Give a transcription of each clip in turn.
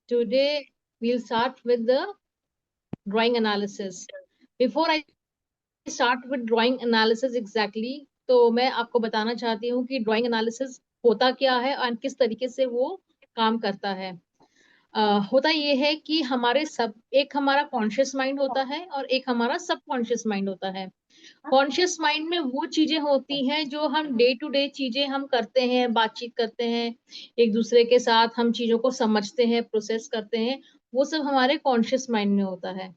Today we'll start with the drawing analysis. Before I start with drawing analysis exactly, तो मैं आपको बताना चाहती हूँ कि ड्राइंग एनालिसिस होता क्या है और किस तरीके से वो काम करता है। होता ये है कि एक हमारा कॉन्शियस माइंड होता है और एक हमारा सबकॉन्शियस माइंड होता है। कॉन्शियस माइंड में वो चीजें होती हैं जो हम डे टू डे चीजें हम करते हैं, बातचीत करते हैं एक दूसरे के साथ, हम चीजों को समझते हैं, प्रोसेस करते हैं, वो सब हमारे कॉन्शियस माइंड में होता है।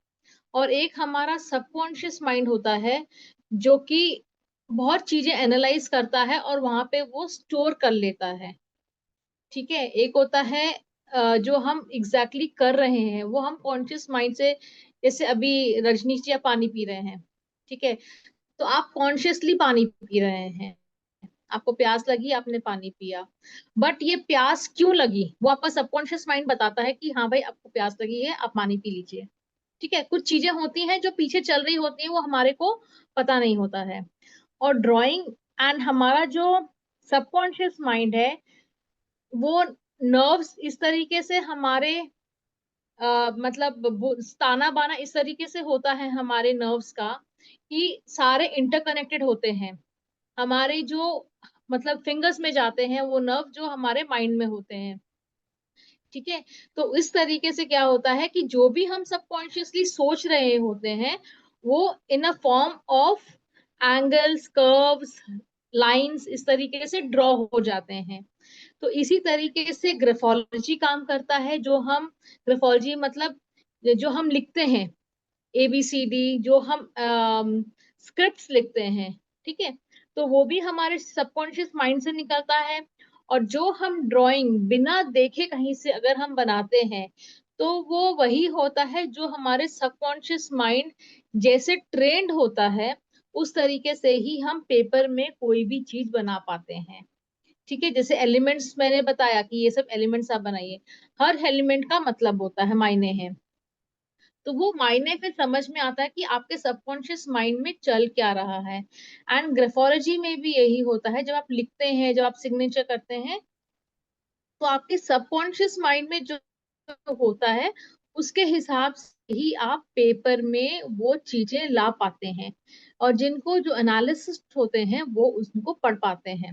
और एक हमारा सबकॉन्शियस माइंड होता है जो कि बहुत चीजें एनालाइज करता है और वहां पे वो स्टोर कर लेता है। ठीक है, एक होता है जो हम एग्जैक्टली कर रहे हैं वो हम कॉन्शियस माइंड से, जैसे अभी रजनीश जी आप पानी पी रहे हैं, ठीक है, तो आप कॉन्शियसली पानी पी रहे हैं, आपको प्यास लगी, आपने पानी पिया, बट ये प्यास क्यों लगी वो आपका सबकॉन्शियस माइंड बताता है कि हाँ भाई आपको प्यास लगी है, आप पानी पी लीजिए। ठीक है, कुछ चीजें होती हैं जो पीछे चल रही होती हैं, वो हमारे को पता नहीं होता है। और ड्राइंग एंड हमारा जो सबकॉन्शियस माइंड है, वो नर्व्स इस तरीके से हमारे मतलब ताना बाना इस तरीके से होता है हमारे नर्व्स का कि सारे इंटरकनेक्टेड होते हैं। हमारे जो मतलब फिंगर्स में जाते हैं वो नर्व जो हमारे माइंड में होते हैं। ठीक है, तो इस तरीके से क्या होता है कि जो भी हम सबकॉन्शियसली सोच रहे होते हैं वो in a form of angles, curves, lines इस तरीके से ड्रॉ हो जाते हैं। तो इसी तरीके से ग्राफोलॉजी काम करता है। ग्राफोलॉजी मतलब जो हम लिखते हैं, ABCD, जो हम स्क्रिप्ट्स लिखते हैं, ठीक है, तो वो भी हमारे सबकॉन्शियस माइंड से निकलता है। और जो हम ड्राइंग बिना देखे कहीं से अगर हम बनाते हैं तो वो वही होता है जो हमारे सबकॉन्शियस माइंड जैसे ट्रेंड होता है, उस तरीके से ही हम पेपर में कोई भी चीज बना पाते हैं। ठीक है, जैसे एलिमेंट्स मैंने बताया कि ये सब एलिमेंट्स आप बनाइए, हर एलिमेंट का मतलब होता है, मायने हैं, तो वो मायने फिर समझ में आता है कि आपके सबकॉन्शियस माइंड में चल क्या रहा है। एंड ग्राफोलॉजी में भी यही होता है, जब आप लिखते हैं, जब आप सिग्नेचर करते हैं, तो आपके सबकॉन्शियस माइंड में जो होता है उसके हिसाब से ही आप पेपर में वो चीजें ला पाते हैं, और जिनको जो एनालिसिस्ट होते हैं वो उसको पढ़ पाते हैं।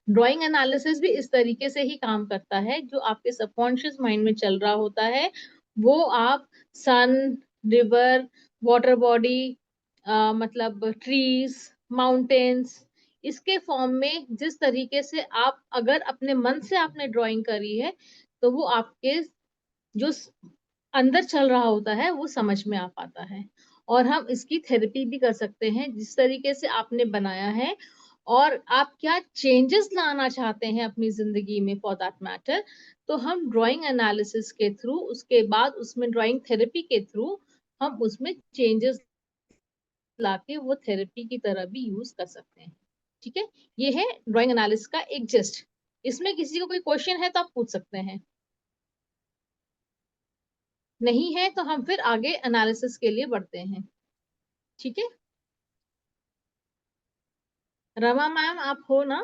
ड्राइंग एनालिसिस भी इस तरीके से ही काम करता है, जो आपके सबकॉन्शियस माइंड में चल रहा होता है वो आप सन, रिवर, वाटर बॉडी, मतलब ट्रीज, माउंटेन्स, इसके फॉर्म में जिस तरीके से आप अगर अपने मन से आपने ड्राइंग करी है तो वो आपके जो अंदर चल रहा होता है वो समझ में आ पाता है। और हम इसकी थेरेपी भी कर सकते हैं जिस तरीके से आपने बनाया है, और आप क्या चेंजेस लाना चाहते हैं अपनी जिंदगी में फॉर दैट मैटर, तो हम ड्राइंग एनालिसिस के थ्रू, उसके बाद उसमें ड्राइंग थेरेपी के थ्रू हम उसमें चेंजेस लाके वो थेरेपी की तरह भी यूज कर सकते हैं। ठीक है, ये है ड्राइंग एनालिसिस का एक जस्ट। इसमें किसी को कोई क्वेश्चन है तो आप पूछ सकते हैं, नहीं है तो हम फिर आगे एनालिसिस के लिए बढ़ते हैं। ठीक है, रमा मैम आप हो ना?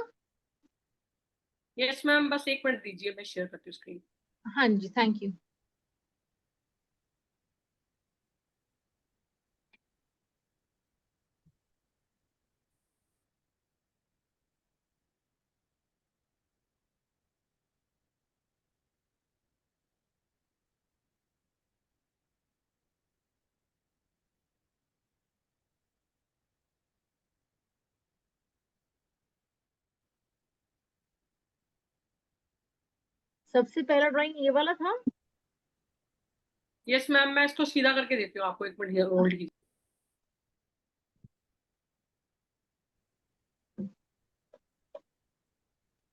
यस मैम, बस एक मिनट दीजिए, मैं शेयर करती हूँ स्क्रीन। हाँ जी, थैंक यू। सबसे पहला ड्राइंग ये वाला था। यस मैम, मैं इसको सीधा करके देती हूँ आपको, एक मिनट होल्ड कीजिए।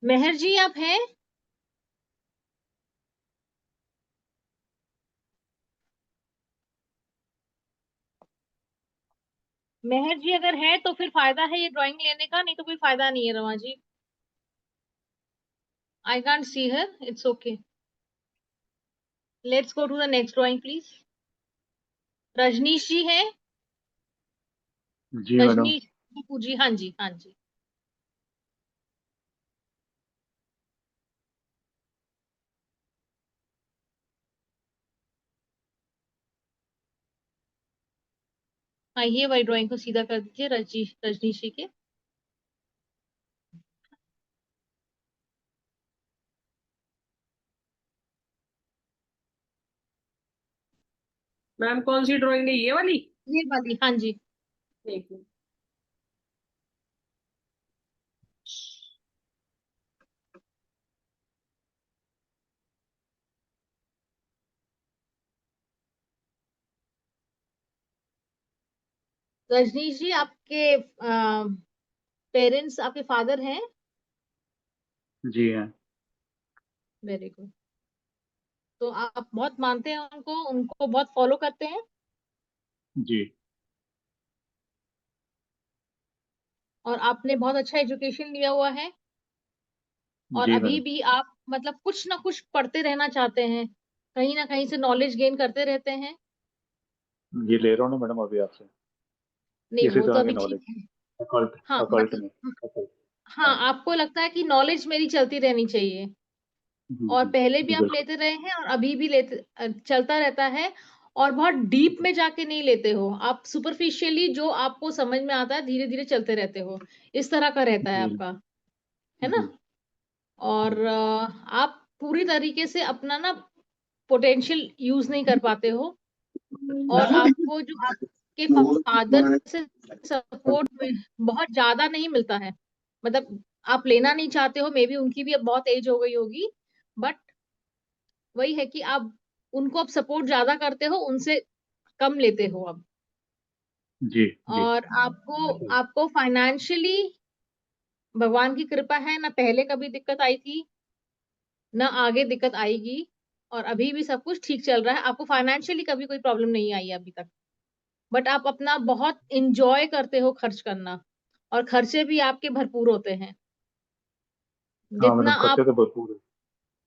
मेहर जी आप हैं? मेहर जी अगर है तो फिर फायदा है ये ड्राइंग लेने का, नहीं तो कोई फायदा नहीं है Rama ji. I can't see her, it's okay. Let's go to the next drawing please. Rajneesh ji है? जी मैडम। रजनीश जी, हाँ जी, हाँ जी। हाँ, ये वाली ड्राइंग को सीधा कर दीजिए रजनीश जी के। मैम कौन सी ड्राइंग है, ये वाली? ये वाली, हाँ जी। एक मिनट। रजनीश जी, आपके पेरेंट्स, आपके फादर हैं? जी हाँ। Very good. तो आप बहुत मानते हैं उनको, उनको बहुत फॉलो करते हैं? जी और आपने बहुत अच्छा एजुकेशन लिया हुआ है? और जी अभी मैडम। भी आप मतलब कुछ ना कुछ पढ़ते रहना चाहते हैं, कहीं ना कहीं से नॉलेज गेन करते रहते हैं? ये ले रहा हूँ ना मैडम अभी आपसे, नहीं, इसी वो तो तरह की अभी ठीक नॉलेज, है। अकल्ट हाँ अकल्ट में। मतलब, occult, हाँ, हाँ। आपको लगता है कि नॉलेज मेरी चलती रहनी चाहिए, जी और जी पहले भी जी आप बिल्कुल। लेते रहे हैं और अभी भी लेते चलता रहता है। और बहुत डीप में जाके नहीं लेते हो आप, सुपरफिशियली जो आपको समझ में आता है धीरे धीरे चलते रहते हो, इस तरह का रहता है जी आपका, है जी ना? और आप पूरी तरीके से अपना ना पोटेंशियल यूज नहीं कर पाते हो। और आपको जो आपके फादर से सपोर्ट में बहुत ज्यादा नहीं मिलता है, मतलब आप लेना नहीं चाहते हो, मे बी उनकी भी अब बहुत एज हो गई होगी, बट वही है कि आप उनको अब सपोर्ट ज्यादा करते हो, उनसे कम लेते हो अब। जी जी। और आपको ऐसा ही। आपको फाइनेंशियली भगवान की कृपा है, ना पहले कभी दिक्कत आई थी, ना आगे दिक्कत आएगी, और अभी भी सब कुछ ठीक चल रहा है, आपको फाइनेंशियली कभी कोई प्रॉब्लम नहीं आई है अभी तक। बट आप अपना बहुत इंजॉय करते हो खर्च करना, और खर्चे भी आपके भरपूर होते हैं, हाँ जितना मैडम, खर्चे आप तो भरपूर है।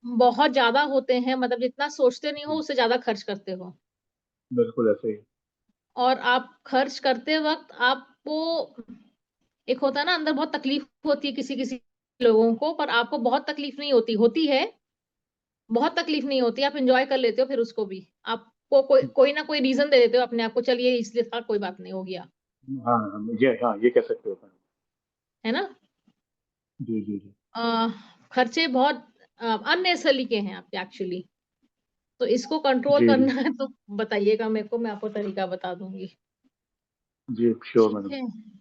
बहुत ज्यादा होते हैं, मतलब जितना सोचते नहीं हो जी, उससे ज्यादा खर्च करते हो। बिल्कुल ऐसे ही। और आप खर्च करते वक्त आपको एक होता है ना, अंदर बहुत तकलीफ होती है किसी किसी लोगों को, पर आपको बहुत तकलीफ नहीं होती, होती है, बहुत तकलीफ नहीं होती, आप एंजॉय कर लेते हो फिर उसको भी। आपको कोई ना कोई रीजन दे देते हो अपने आप को, चलिए इसलिए था, कोई बात नहीं, हो गया, हाँ हाँ, ये कह सकते हो मैडम। है ना? जी जी जी आ, खर्चे बहुत अननेसेसरी के हैं आपके एक्चुअली, तो इसको कंट्रोल जी करना है तो बताइएगा मेरे को, मैं आपको तरीका बता दूंगी। जी श्योर ठीक मैडम। है।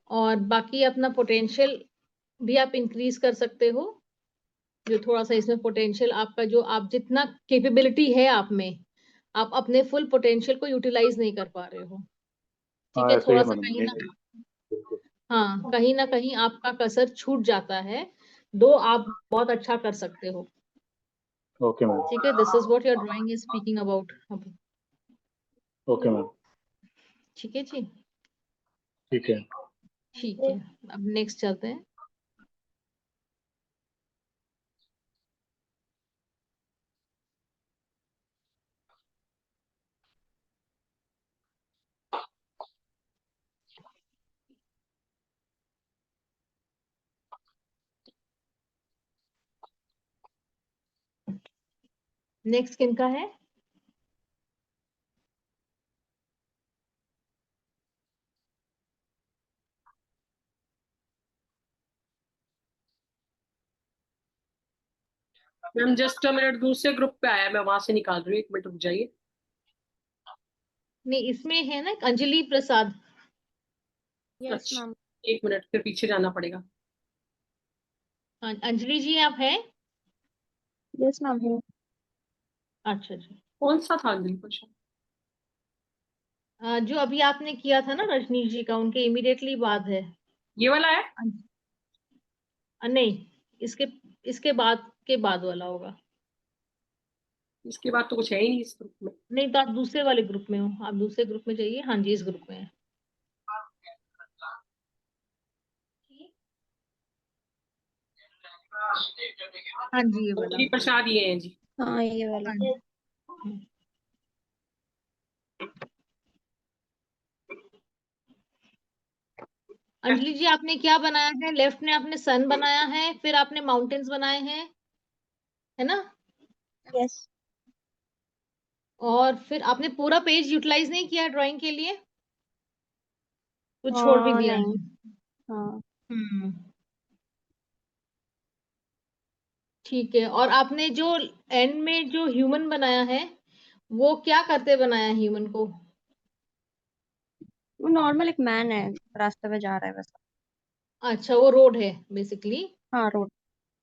और बाकी अपना पोटेंशियल भी आप इंक्रीज कर सकते हो, जो थोड़ा सा इसमें पोटेंशियल आपका, जो आप जितना कैपेबिलिटी है आप में, आप अपने फुल पोटेंशियल को यूटिलाइज नहीं कर पा रहे हो। ठीक हाँ है, ऐसे ही थोड़ा है सा मैडम, कहीं नहीं ना, नहीं, बिल्कुल। हाँ, कहीं ना कहीं आपका कसर छूट जाता है, दो आप बहुत अच्छा कर सकते हो। Okay ma'am. ठीक है, this is what your drawing is speaking about. Okay ma'am. ठीक है जी। ठीक है। ठीक है, अब नेक्स्ट चलते हैं। नेक्स्ट किनका है? मैम जस्ट अ मिनट, दूसरे ग्रुप पे आया, मैं वहां से निकाल रही हूँ, एक मिनट रुक जाइए। नहीं, इसमें है ना अंजलि प्रसाद। यस अच्छा, मैम। एक मिनट, फिर पीछे जाना पड़ेगा। हाँ, अंजलि जी आप हैं? यस मैम है। अच्छा जी। कौन सा था अगली क्वेश्चन? जो अभी आपने किया था ना रजनीश जी का, उनके इमीडिएटली बाद है। ये वाला है? नहीं, इसके इसके बाद के बाद वाला होगा। इसके बाद तो कुछ है ही नहीं इस ग्रुप में। नहीं, तो आप दूसरे वाले ग्रुप में हो, आप दूसरे ग्रुप में जाइए। हाँ जी, इस ग्रुप में है। हाँ जी, ये वाला। अंजलि प्रसाद ये है जी। हाँ ये वाला। हाँ जी। हम्म। अंजलि जी, आपने क्या बनाया है? लेफ्ट में आपने सन बनाया है, फिर आपने माउंटेन्स बनाए हैं, है ना? यस। और फिर आपने पूरा पेज यूटिलाइज नहीं किया ड्राइंग के लिए? तो छोड़ भी दिया नहीं। है। हाँ। हम्म। ठीक है। और आपने जो एंड में जो ह्यूमन बनाया है, वो क्या करते बनाया ह्यूमन को? वो नॉर्मल एक मैन है, रास्ते में जा रहा है वैसा। अच्छा, वो रोड है बेसिकली। हाँ, रोड।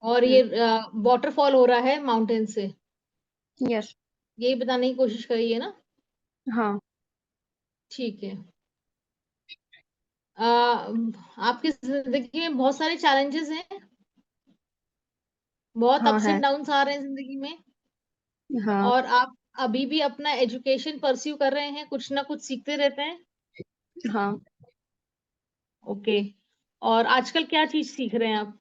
और ये वाटरफॉल हो रहा है माउंटेन से, यस। यही बताने की कोशिश करी है ना? हाँ। ठीक है। आपकी जिंदगी में बहुत सारे चैलेंजेस हैं, बहुत हाँ अप्स है। एंड डाउन्स आ रहे हैं जिंदगी में। हाँ। और आप अभी भी अपना एजुकेशन परस्यू कर रहे हैं, कुछ ना कुछ सीखते रहते हैं। हाँ। ओके। और आजकल क्या चीज सीख रहे हैं आप?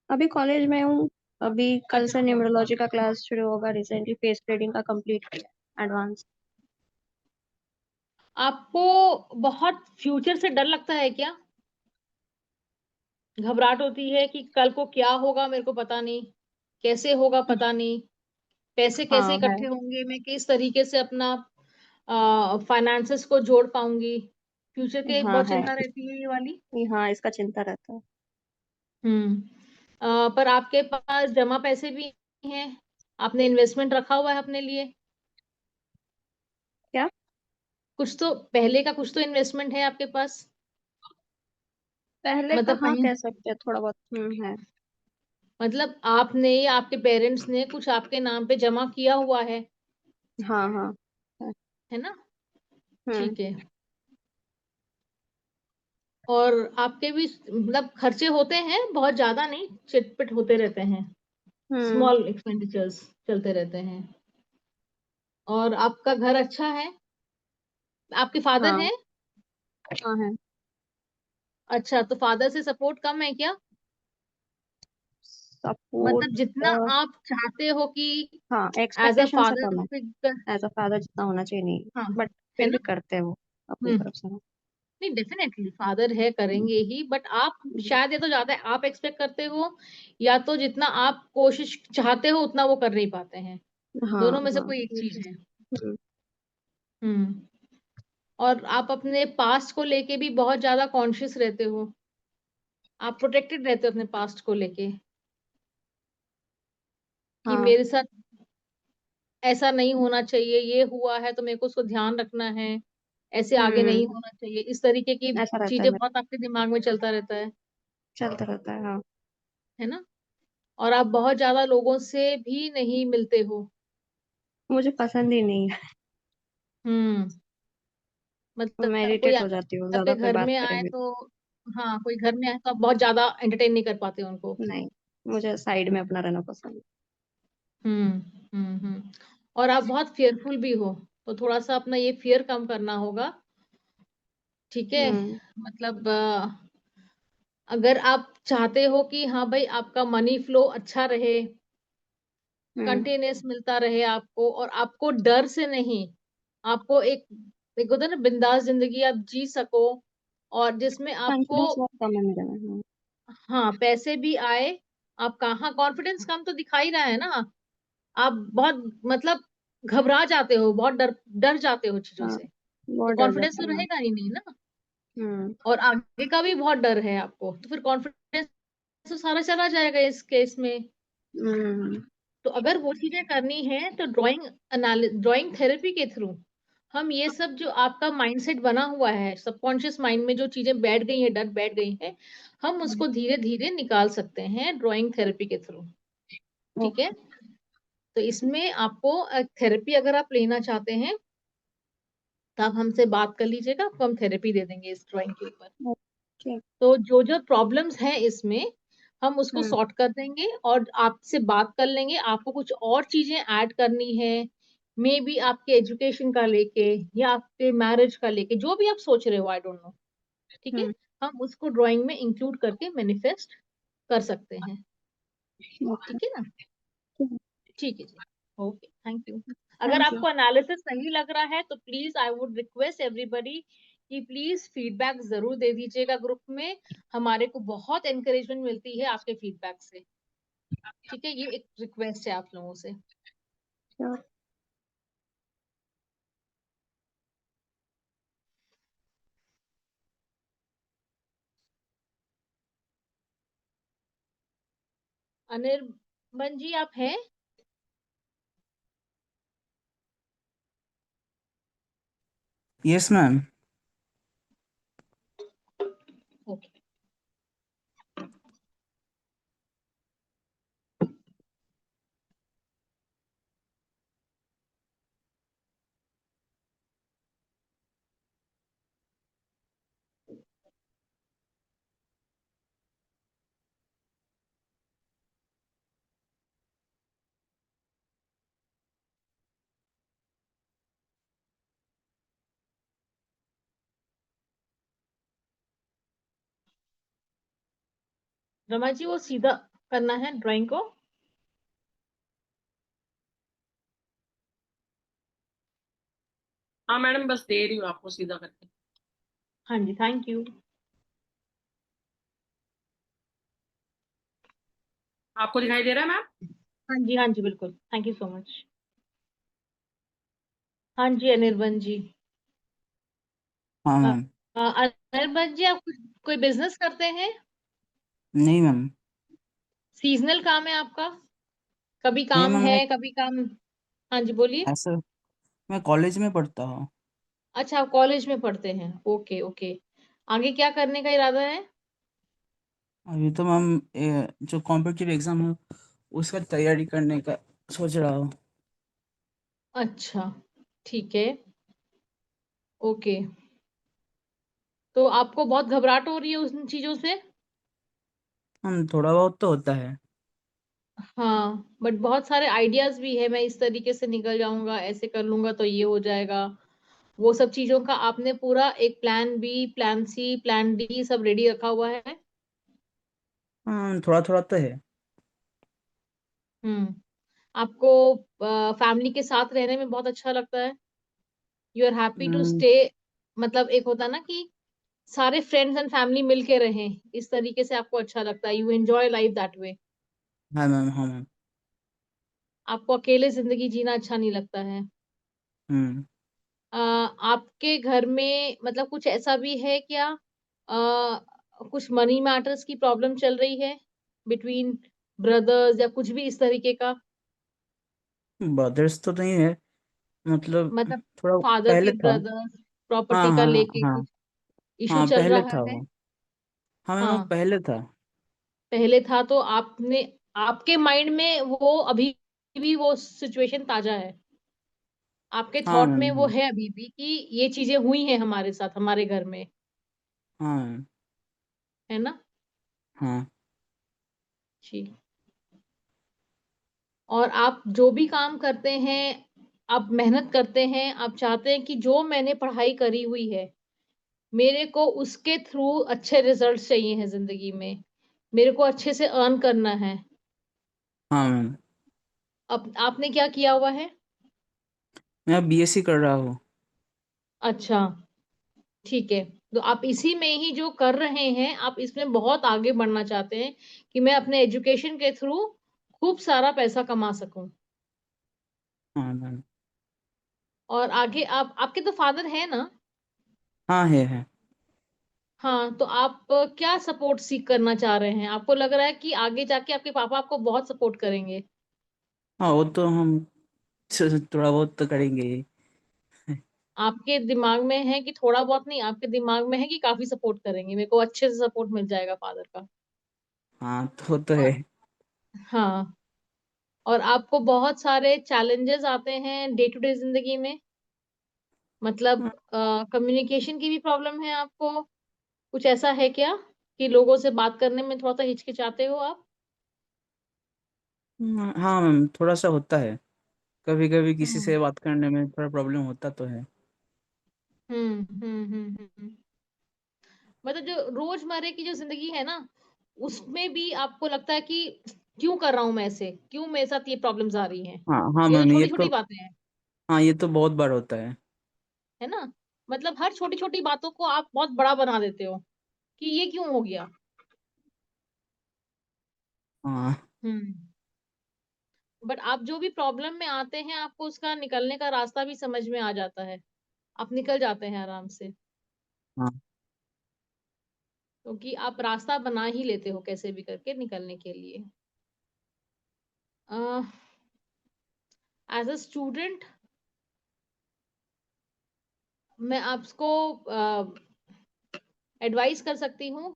अभी कॉलेज में हूँ। अभी कल अच्छा, से न्यूमरोलॉजी का क्लास शुरू होगा। रिसेंटली फेस ट्रेडिंग का कंप्लीट किया, एडवांस। आपको बहुत फ्यूचर से डर लगता है क्या? घबराहट होती है कि कल को क्या होगा मेरे को पता नहीं, कैसे होगा पता नहीं, पैसे कैसे हाँ है। इकट्ठे होंगे, मैं किस तरीके से अपना फाइनेंसेस को जोड़ पाऊंगी? फ्यूचर की हाँ बहुत है। चिंता रहती है ये वाली। हाँ, इसका चिंता रहता है। हम्म। पर आपके पास जमा पैसे भी हैं, आपने इन्वेस्टमेंट रखा हुआ है अपने लिए? क्या? कुछ तो पहले का कुछ तो इन्वेस्टमेंट है आपके पास, पहले मतलब कहाँ कहीं, कह सकते हैं, थोड़ा बहुत है। मतलब आपने या आपके पेरेंट्स ने कुछ आपके नाम पे जमा किया हुआ हाँ हाँ है। है ना? हम्म। ठीक है। और आपके भी मतलब खर्चे होते हैं, बहुत ज्यादा नहीं, चिटपिट होते रहते हैं, हम्म। स्मॉल एक्सपेंडिचर्स चलते रहते हैं। और आपका घर अच्छा है? आपके फादर हाँ। हैं? हाँ है। अच्छा, तो फादर से सपोर्ट कम है क्या? सपोर्ट। मतलब जितना आप चाहते हो कि हाँ, एज अ एक्सपेक्टेशन से फादर कम है। फिगर। एज अ फादर जितना होना चाहिए नहीं। हाँ, बट है फिर भी ना? करते हैं वो अपनी हम्म। तरफ से। नहीं, डेफिनेटली फादर है, करेंगे ही, बट आप शायद, ये तो ज्यादा है, आप एक्सपेक्ट करते हो, या तो जितना आप कोशिश चाहते हो उतना वो कर नहीं पाते हैं। हाँ दोनों में से हाँ कोई एक ये चीज चीज़। है। हम्म। हम्म। और आप अपने पास्ट को लेके भी बहुत ज्यादा कॉन्शियस रहते हो, आप प्रोटेक्टेड रहते हो अपने पास्ट को लेके, कि हाँ। मेरे साथ ऐसा नहीं होना चाहिए, ये हुआ है तो मेरे को उसको ध्यान रखना है, ऐसे आगे नहीं हम्म। होना चाहिए, इस तरीके की ऐसा रहता है चीजें मेरा। बहुत आपके दिमाग में चलता रहता चलता रहता है, हाँ। है ना? और आप बहुत ज्यादा लोगों से भी नहीं मिलते हो। मुझे पसंद ही नहीं है। हम्म। मैं मतलब कोई इरिटेट हो जाती हूँ, आपके ज्यादा कोई घर बात में करे आए भी। तो, हाँ, कोई घर में आए तो आप बहुत ज्यादा एंटरटेन नहीं कर पाते उनको। नहीं, मुझे साइड में अपना रहना पसंद है। हम्म। और आप बहुत फेयरफुल भी हो, तो थोड़ा सा अपना ये फियर कम करना होगा। ठीक है। हम्म। मतलब अगर आप चाहते हो कि हाँ भाई आपका मनी फ्लो अच्छा रहे, हम्म। कंटिन्यूस मिलता रहे आपको, और आपको डर से नहीं, आपको एक होता है ना, बिंदास जिंदगी आप जी सको, और जिसमें आपको, कॉन्फिडेंस बहुत कम है मेरे में, हाँ। हाँ, पैसे भी आए। आप कहाँ, कॉन्फिडेंस कम तो दिखा ही रहा है ना। आप बहुत, मतलब घबरा जाते हो, बहुत डर डर जाते हो चीजों हाँ, से, तो बहुत डर कॉन्फिडेंस जाता तो है, हाँ। रहेगा ही नहीं ना। हम्म। और आगे का भी बहुत डर है आपको, तो फिर कॉन्फिडेंस तो सारा चला जाएगा इस केस में। हम्म। तो अगर वो चीजें करनी है तो ड्राइंग थेरेपी के थ्रू हम ये सब जो आपका माइंडसेट बना हुआ है, सबकॉन्शियस माइंड में जो चीजें बैठ गई है, डर बैठ गई है, हम उसको धीरे धीरे निकाल सकते हैं ड्राइंग थेरेपी के थ्रू। ठीक है। ओके। तो इसमें आपको थेरेपी अगर आप लेना चाहते हैं तो आप हमसे बात कर लीजिएगा, आपको हम थेरेपी दे देंगे इस ड्राइंग के ऊपर। ओके। तो जो जो प्रॉब्लम्स हैं इसमें, हम उसको हम्म। सॉर्ट कर देंगे और आपसे बात कर लेंगे। आपको कुछ और चीजें ऐड करनी है, मे बी आपके एजुकेशन का लेके, या आपके मैरिज का लेके, जो भी आप सोच रहे हो, आई डोंट नो। ठीक है। हम्म। हम उसको ड्राइंग में इंक्लूड करके मैनिफेस्ट कर सकते हैं। ओके। ठीक है ना? ठीक है जी। Okay, thank you. अगर थैंक यू। आपको एनालिसिस सही लग रहा है तो please, I would request everybody कि प्लीज फीडबैक जरूर दे दीजिएगा ग्रुप में। हमारे को बहुत एनकरेजमेंट मिलती है आपके फीडबैक से। ठीक है, ये एक रिक्वेस्ट है आप लोगों से। अनिर्बन जी आप हैं? Yes ma'am. Okay. Rama ji वो सीधा करना है ड्राइंग को। हाँ मैडम, बस दे रही हूँ आपको सीधा करके। हाँ जी, थैंक यू। आपको दिखाई दे रहा है मैम? हाँ जी बिल्कुल, थैंक यू सो मच। हाँ जी अनिर्बन जी। हाँ अ, मैम। अनिर्बन जी आप कोई बिजनेस करते हैं? नहीं मैम। सीजनल काम है आपका? कभी नहीं काम मैम, है मैं कभी काम। हाँ जी बोलिए। ऐसा मैं कॉलेज में पढ़ता हूँ। अच्छा, आप कॉलेज में पढ़ते हैं, ओके ओके। आगे क्या करने का इरादा है? अभी तो मैम जो कॉम्पिटिटिव एग्जाम है उसका तैयारी करने का सोच रहा हूँ। अच्छा, ठीक है, ओके। तो आपको बहुत घबराहट हो रही है उन चीजों से? हम थोड़ा बहुत तो होता है। हाँ, बट बहुत सारे आइडियाज भी है, मैं इस तरीके से निकल जाऊंगा, ऐसे कर लूंगा तो ये हो जाएगा। वो सब चीजों का आपने पूरा एक plan B, plan C, plan D सब रेडी रखा हुआ है? हाँ थोड़ा थोड़ा तो है। हम्म। आपको फैमिली के साथ रहने में बहुत अच्छा लगता है? You are happy to hmm, stay? मतलब एक होता है ना कि सारे फ्रेंड्स एंड फैमिली मिलके रहें, इस तरीके से आपको अच्छा लगता है, you enjoy life that way? हाँ मैम, हाँ मैम। आपको अकेले जिंदगी जीना अच्छा नहीं लगता है? हम्म। आपके घर में मतलब कुछ ऐसा भी है क्या, कुछ मनी मैटर्स की प्रॉब्लम चल रही है बिटवीन ब्रदर्स या कुछ भी इस तरीके का? ब्रदर्स तो नहीं है, मतलब मतलब थोड़ा फादर पहले के था। ब्रदर्स, हाँ प्रॉपर्टी का हाँ लेके हाँ। कुछ इशू हाँ चल पहले रहा था है? वो। हाँ मैम, वो हाँ, पहले था। पहले था तो आपने, आपके माइंड में वो अभी भी वो सिचुएशन ताजा है? आपके हाँ थॉट मैम, में वो हाँ। है अभी भी कि ये चीजें हुई हैं हमारे साथ हमारे घर में, हाँ मैम। है ना? हाँ। जी। और आप जो भी काम करते हैं, आप मेहनत करते हैं, आप चाहते हैं कि जो मैंने पढ़ाई करी हुई है मेरे को उसके थ्रू अच्छे रिजल्ट्स चाहिए हैं जिंदगी में, मेरे को अच्छे से अर्न करना है। हाँ मैम। अब आपने क्या किया हुआ है? मैं अब बीएससी कर रहा हूँ। अच्छा, ठीक है। तो आप इसी में ही जो कर रहे हैं आप इसमें बहुत आगे बढ़ना चाहते हैं कि मैं अपने एजुकेशन के थ्रू खूब सारा पैसा कमा सकूं। हाँ मैम। और आगे आप, आपके तो फादर है ना? हाँ है। हाँ, तो आप क्या सपोर्ट सीख करना चाह रहे हैं? आपको लग रहा है कि आगे जाके आपके पापा आपको बहुत सपोर्ट करेंगे? हाँ वो तो हम थोड़ा बहुत तो करेंगे ही। आपके दिमाग में है कि थोड़ा बहुत नहीं, आपके दिमाग में है कि काफी सपोर्ट करेंगे, मेरे को अच्छे से सपोर्ट मिल जाएगा फादर का? हाँ तो वो तो है। और हाँ, और आपको बहुत सारे चैलेंजेस आते हैं डे टू डे जिंदगी में, मतलब हाँ कम्युनिकेशन की भी प्रॉब्लम है आपको? कुछ ऐसा है क्या कि लोगों से बात करने में थोड़ा सा हिचकिचाते हो आप? हाँ मैम, थोड़ा सा होता है। कभी कभी किसी हम्म से बात करने में थोड़ा प्रॉब्लम होता तो है। मतलब जो रोजमर्रा की जो जिंदगी है ना, उसमें भी आपको लगता है कि क्यों कर रहा हूं मैं ऐसे, क्यों मेरे साथ ये प्रॉब्लम्स आ रही हैं? हाँ हाँ ये तो मैम, ये छोटी तो। छोटी बातें हैं, हाँ ये तो बहुत बार होता है। है ना? मतलब हर छोटी छोटी बातों को आप बहुत बड़ा बना देते हो कि ये क्यों हो गया। हाँ हम्म। बट आप जो भी प्रॉब्लम में आते हैं आपको उसका निकलने का रास्ता भी समझ में आ जाता है, आप निकल जाते हैं आराम से, हाँ क्योंकि आप रास्ता बना ही लेते हो कैसे भी करके निकलने के लिए। एज अ स्टूडेंट मैं आपको एडवाइस कर सकती हूँ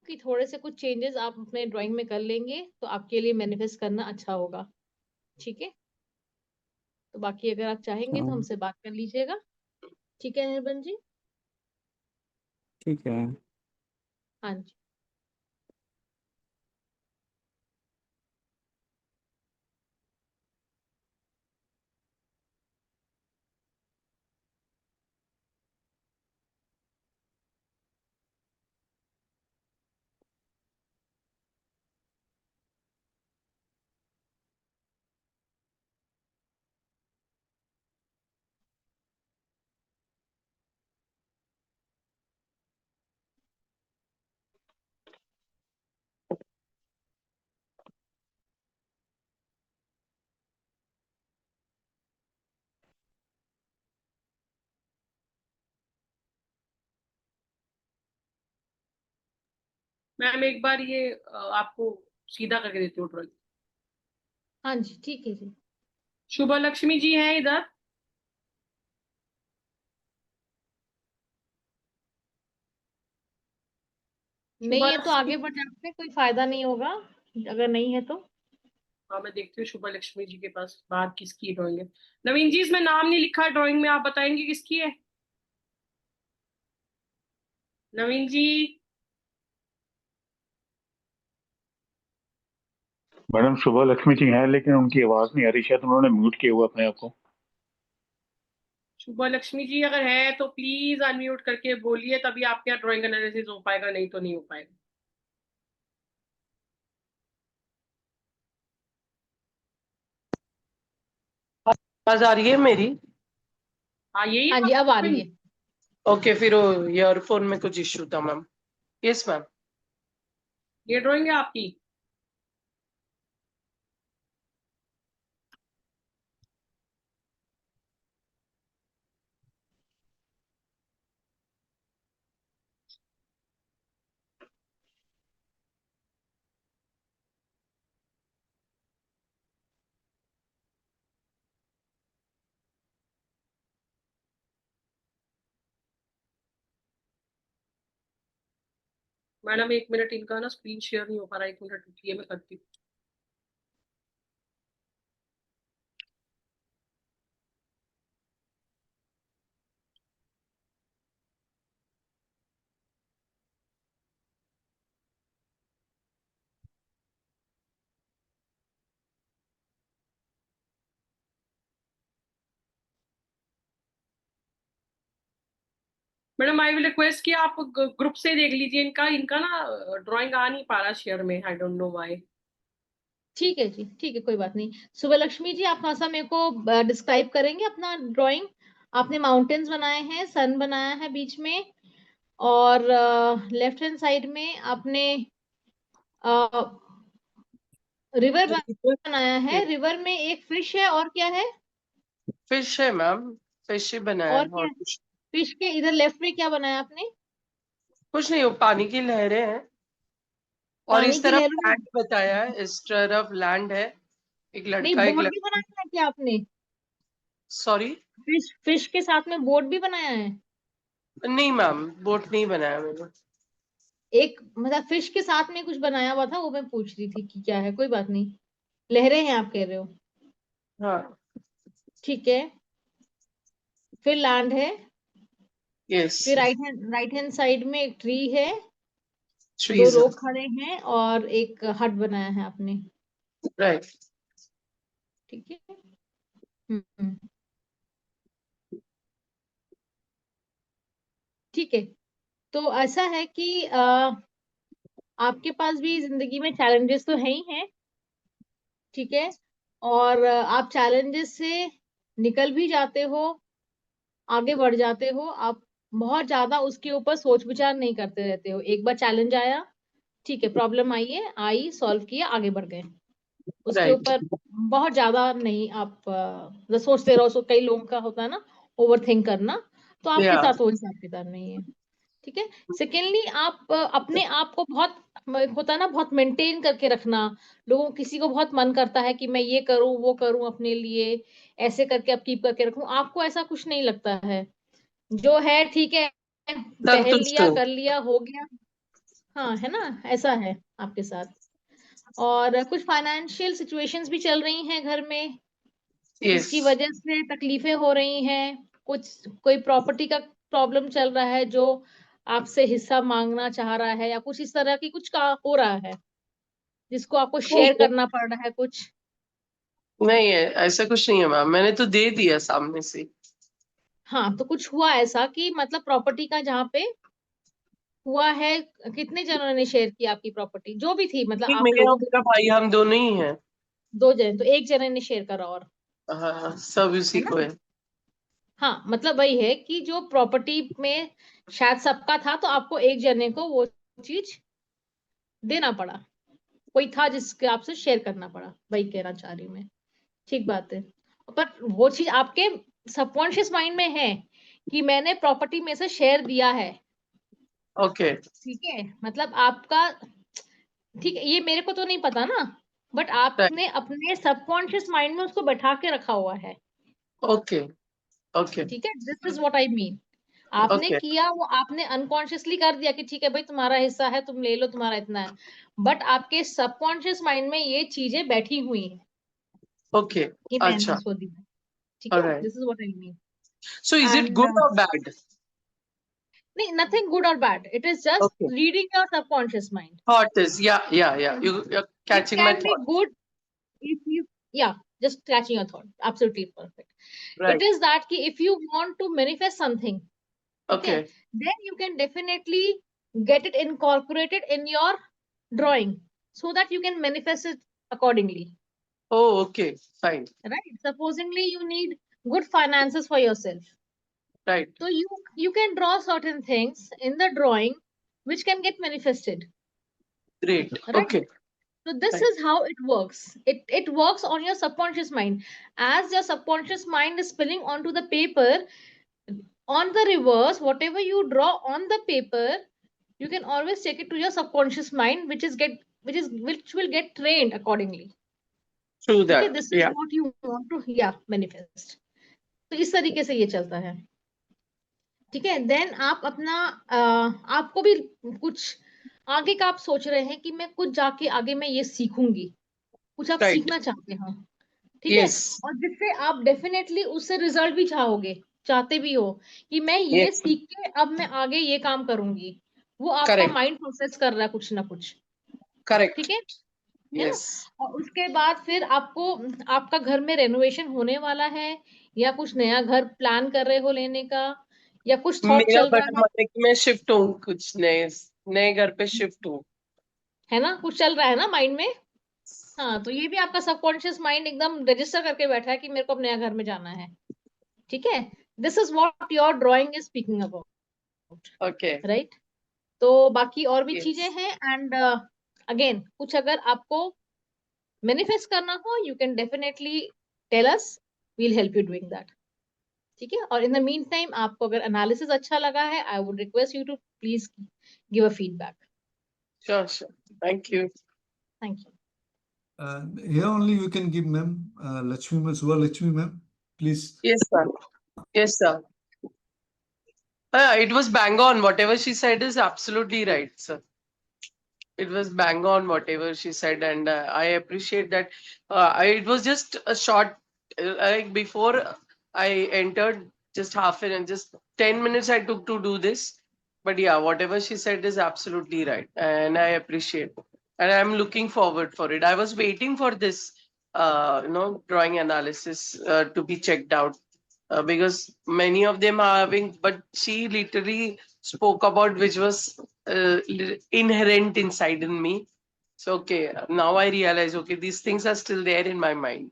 कि थोड़े से कुछ चेंजेस आप अपने ड्राइंग में कर लेंगे तो आपके लिए मैनिफेस्ट करना अच्छा होगा। ठीक है, तो बाकी अगर आप चाहेंगे तो हाँ, हमसे बात कर लीजिएगा। ठीक है निर्बन जी। ठीक है मैम। हाँ जी। मैम एक बार ये आपको सीधा करके देती हूँ ड्राइंग। हाँ जी ठीक है जी। शुभ लक्ष्मी जी हैं इधर? शुभ नहीं है तो लक्ष्मी। आगे बढ़ जाने में कोई फायदा नहीं होगा, अगर नहीं है तो। हाँ मैं देखती हूँ शुभ लक्ष्मी जी के पास बाहर किसकी ड्राइंग है। नवीन जी इसमें नाम नहीं लिखा है ड्राइंग में, आप बताएंगे किसकी है? नवीन जी। मैडम शुभ लक्ष्मी जी हैं लेकिन उनकी आवाज नहीं आ रही, शायद उन्होंने म्यूट किया हुआ अपने आप को। शुभ लक्ष्मी जी अगर है तो प्लीज अनम्यूट करके बोलिए, तभी आपके यहाँ ड्राइंग एनालिसिस हो पाएगा, नहीं तो नहीं हो पाएगा। आवाज आ रही है मेरी? हाँ यही हाँ जी अब आ रही है। ओके, फिर ईयरफोन में कुछ इश्यू था मैम। Yes ma'am. ये ड्राइंग है आपकी? मैडम 1 मिनट, इनका ना स्क्रीन शेयर नहीं हो पा रहा, 1 मिनट रुकिए मैं करती हूँ। मैडम आई विल रिक्वेस्ट कि आप ग्रुप से देख लीजिए, इनका इनका ना ड्राइंग आ नहीं पा रहा शेयर में, आई डोंट नो व्हाई। ठीक है जी, ठीक है, कोई बात नहीं। सुबह लक्ष्मी जी आप थोड़ा सा मेरे को डिस्क्राइब करेंगे अपना ड्राइंग। आपने माउंटेन्स बनाए हैं, सन बनाया है बीच में, और लेफ्ट हैंड साइड में आपने रिवर बनाया है। रिवर में एक फिश है, और क्या है? फिश है मैम, फिश ही बनाया और है क्या और है? कुछ फिश के इधर लेफ्ट में क्या बनाया आपने? नहीं, वो पानी की लहरें हैं। और पानी इस की तरफ लहरों में। लैंड बताया है, इस तरफ लैंड है, एक नहीं, लड़का एक बोट भी लड़की। बनाया है क्या आपने? सॉरी? फिश के साथ में बोट भी बनाया है? नहीं मैम, बोट नहीं बनाया मैंने। एक मतलब फिश के साथ में कुछ बनाया हुआ था, वो मैं पूछ रही थी कि क्या है। कोई बात नहीं, लहरें हैं आप कह रहे हो। हाँ। ठीक है, फिर लैंड है, यस। फिर राइट हैंड साइड में एक ट्री है, दो ट्रीज है। लोग खड़े हैं, और एक हट बनाया है आपने। राइट। ठीक है। हम्म। ठीक है, तो ऐसा है कि आपके पास भी जिंदगी में चैलेंजेस तो है ही हैं। ठीक है, और आप चैलेंजेस से निकल भी जाते हो, आगे बढ़ जाते हो आप। बहुत ज्यादा उसके ऊपर सोच विचार नहीं करते रहते हो। एक बार चैलेंज आया, ठीक है, प्रॉब्लम आई है, आई, सॉल्व किया, आगे बढ़ गए। उसके राइट। ऊपर बहुत ज्यादा नहीं आप सोचते रहो। कई लोगों का होता है ना, ओवर थिंक करना, तो आपके या साथ वो हिसाब किताब नहीं है। ठीक है। सेकेंडली आप अपने आप को बहुत होता है ना, बहुत मेंटेन करके रखना। लोगों किसी को बहुत मन करता है कि मैं ये करूं वो करूं अपने लिए, ऐसे करके अब कीप करके रखूं। आपको ऐसा कुछ नहीं लगता है, जो है ठीक है, पहन संतुष्ट लिया, हूँ। कर लिया, हो गया। हाँ, है ना, ऐसा है आपके साथ। और कुछ फाइनेंशियल सिचुएशंस भी चल रही हैं घर में, यस। जिसकी वजह से तकलीफें हो रही हैं। कुछ कोई प्रॉपर्टी का प्रॉब्लम चल रहा है, जो आपसे हिस्सा मांगना चाह रहा है, या कुछ इस तरह की कुछ का हो रहा है, जिसको आपको शेयर करना पड़ रहा है कुछ। नहीं है, ऐसा कुछ नहीं है मैम, मैंने तो दे दिया सामने से। हाँ, तो कुछ हुआ ऐसा कि मतलब प्रॉपर्टी का जहाँ पे हुआ है, कितने जनों ने शेयर किया आपकी प्रॉपर्टी, जो भी थी, मतलब आप मैं और लोगों के मेरा भाई हम दोनों ही हैं। दो जने, तो एक जने ने शेयर करा, और हाँ, सब है उसी ना। को है। हाँ, मतलब वही है कि जो प्रॉपर्टी में शायद सबका था, तो आपको एक जने को वो चीज देना पड़ा। कोई था जिसके आपसे शेयर करना पड़ा, वही कहना चाह रही हूँ मैं। ठीक बात है। पर वो चीज आपके सबकॉन्शियस माइंड में है कि मैंने प्रॉपर्टी में से शेयर दिया है। ओके। ठीक है, मतलब आपका, ठीक है, ये मेरे को तो नहीं पता ना, बट आपने अपने सबकॉन्शियस माइंड में उसको बैठा के रखा हुआ है। ओके। ओके। ठीक है, this is what I mean. आपने ओके। किया वो, आपने अनकॉन्शियसली कर दिया कि ठीक है भाई, तुम्हारा हिस्सा है, तुम ले लो, तुम्हारा इतना है। बट आपके सबकॉन्शियस माइंड में ये चीजें बैठी हुई हैं ओके। कि मैंने अच्छा। उसको दी है। ठीक है, alright. This is what I mean. So is it and good और बैड? नहीं, नथिंग गुड और bad, it is just okay. Reading your subconscious mind. Thought is, yeah. You're it catching my can be thought. Good if you, yeah, just catching your thought, absolutely perfect. It Right. is that ki if you want to manifest something, okay, Okay. then you can definitely get it incorporated in your drawing, so that you can manifest it accordingly. Oh, okay. Fine. Right, supposingly you need good finances for yourself, Right. so you can draw certain things in the drawing which can get manifested. Great. Right. Okay. So this Right. is how it works. It works on your subconscious mind. As your subconscious mind is spilling onto the paper, on the reverse, whatever you draw on the paper, you can always take it to your subconscious mind, which will get trained accordingly. True Okay, that. this is Yeah. what you want to, yeah, manifest. तो इस तरीके से ये चलता है। ठीक है, then आप अपना आपको भी कुछ आगे का आप सोच रहे हैं कि मैं कुछ जाके आगे मैं ये सीखूंगी, कुछ आप Right. सीखना चाहते हो। ठीक है, Yes. और जिससे आप डेफिनेटली उससे रिजल्ट भी चाहोगे, चाहते भी हो कि मैं ये Yes. सीख के अब मैं आगे ये काम करूंगी। वो आपका Correct. माइंड प्रोसेस कर रहा है कुछ ना कुछ। Correct. ठीक है ना। Yes. और उसके बाद फिर आपको, आपका घर में रेनोवेशन होने वाला है, या कुछ नया घर प्लान कर रहे हो लेने का, या कुछ थॉट मेरा चल बड़ा रहा मन है कि मैं शिफ्ट हूँ, कुछ नए नए घर पे शिफ्ट हूँ। है ना, कुछ चल रहा है ना माइंड में। हाँ, तो ये भी आपका सबकॉन्शियस माइंड एकदम रजिस्टर करके बैठा है कि मेरे को अब नया घर में जाना है। ठीक है, this is what your drawing is speaking about. Okay. Right, तो बाकी और भी चीजें Yes. हैं। एंड अगेन, कुछ अगर आपको मैनिफेस्ट करना हो, you can definitely tell us, we'll help you doing that. ठीक है, और इन द मीन टाइम आपको अगर एनालिसिस अच्छा लगा है, I would request you to please give a feedback. Sure. Sure. Thank you. Thank you. Here only you can give ma'am, Lakshmi ma'am, Subha Lakshmi ma'am, please. Yes, sir. Yes, sir. It was bang on. Whatever she said is absolutely right, sir. It was bang on whatever she said, and I appreciate that. It was just a short, like before I entered, just just 10 minutes I took to do this. But yeah, whatever she said is absolutely right, and I appreciate. And I'm looking forward for it. I was waiting for this, drawing analysis to be checked out because many of them are having, but she literally spoke about which was inherent inside in me. So okay, now I realize, okay, these things are still there in my mind.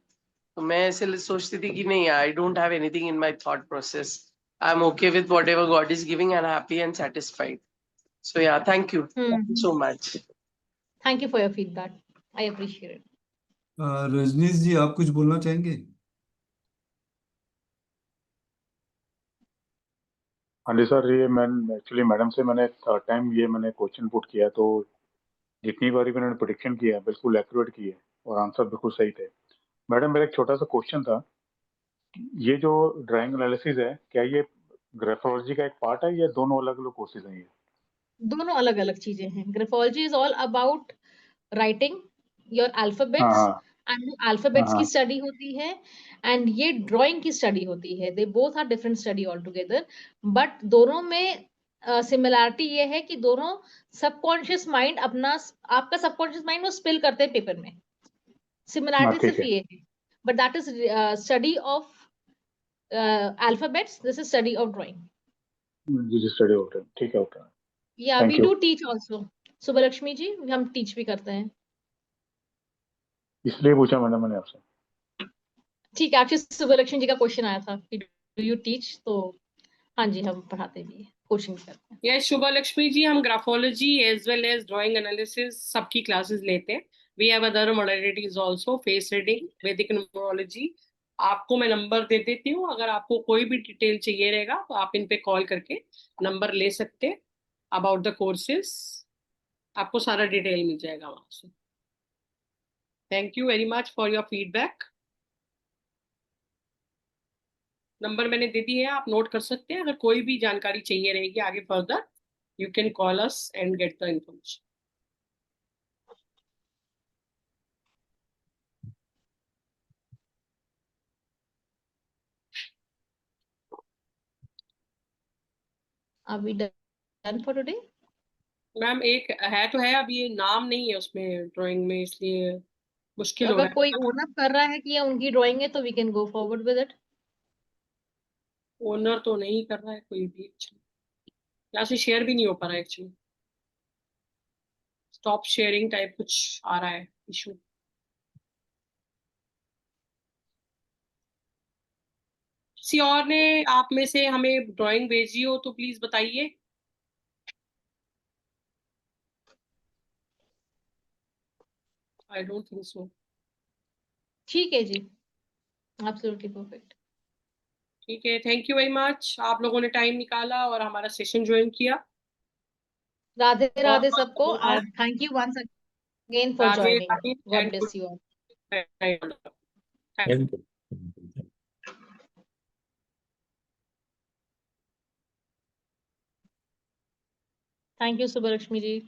तो मैं ऐसे सोचती थी कि नहीं, I don't have anything in my thought process. I'm okay with whatever God is giving and happy and satisfied. So yeah, thank you. Thank you so much. Thank you for your feedback, I appreciate it. Rajneesh ji, आप कुछ बोलना चाहेंगे? हाँ जी sir, ये मैं actually madam से मैंने third time ये मैंने क्वेश्चन पुट किया, तो जितनी बारी मैंने प्रोडिक्शन किया बिल्कुल एक्यूरेट किए और आंसर बिल्कुल सही थे। मैडम मेरा एक छोटा सा क्वेश्चन था, ये जो ड्राइंग एनालिसिस है क्या ये ग्राफोलॉजी का एक पार्ट है या दोनों अलग अलग कोर्सेज हैं ये? दोनों अलग अलग चीजें हैं। Graphology is all about writing your हाँ अल्फाबेट्स, हाँ एंड हाँ अल्फाबेट्स की हाँ। स्टडी होती है, एंड ये ड्राइंग की स्टडी होती है। They both are different study all together, but दोनों में सिमिलैरिटी ये है कि दोनों सबकॉन्शियस माइंड अपना, आपका सबकॉन्शियस माइंड वो स्पिल करते हैं पेपर में। हाँ सिमिलैरिटी ठीक सिर्फ है। ये है, but that is study of alphabets, this is study of drawing. जी स्टडी हो रहा है, ठीक है, ओके। या we thank you. Do teach also, Subbalakshmi ji, हम टीच भी करते हैं। इसलिए पूछा मैडम मैंने आपसे। ठीक है, आपसे सुबलक्ष्मी जी का क्वेश्चन आया था कि डू यू टीच, तो हाँ जी, हम पढ़ाते भी हैं, कोचिंग भी करते हैं। यस शुभा लक्ष्मी जी, हम graphology as well as drawing analysis सबकी क्लासेस लेते हैं। We have other modalities also, face reading, Vedic numerology. आपको मैं नंबर दे देती हूँ, अगर आपको कोई भी डिटेल चाहिए रहेगा तो आप इन पे कॉल करके नंबर ले सकते हैं अबाउट द कोर्सेज। आपको सारा डिटेल मिल जाएगा वहां से। Thank you very much for your feedback. Number मैंने दे दी है, आप नोट कर सकते हैं। अगर कोई भी जानकारी चाहिए रहेगी आगे further, you can call us and get the information. Are we done for today? Ma'am एक है तो है, अब ये नाम नहीं है उसमें ड्राइंग में, इसलिए तो मुश्किल हो अगर रहा कोई है। ओनर कर रहा है कि ये उनकी ड्राइंग है, तो we can go forward with it. ओनर तो नहीं कर रहा है कोई भी एक्चुअली, यहाँ से शेयर भी नहीं हो पा रहा है एक्चुअली। स्टॉप शेयरिंग टाइप कुछ आ रहा है इशू। किसी और ने आप में से हमें ड्राइंग भेजी हो तो प्लीज बताइए। I don't think so. ठीक है जी, एब्सोल्युटली परफेक्ट। ठीक है, थैंक यू वेरी मच, आप लोगों ने टाइम निकाला और हमारा सेशन ज्वाइन किया। राधे बहुत राधे बहुत सबको, धन्यवाद। And thank you once again for Radhe joining. Radhe god and bless you all. Good. Thank you. Thank you Subbalakshmi ji.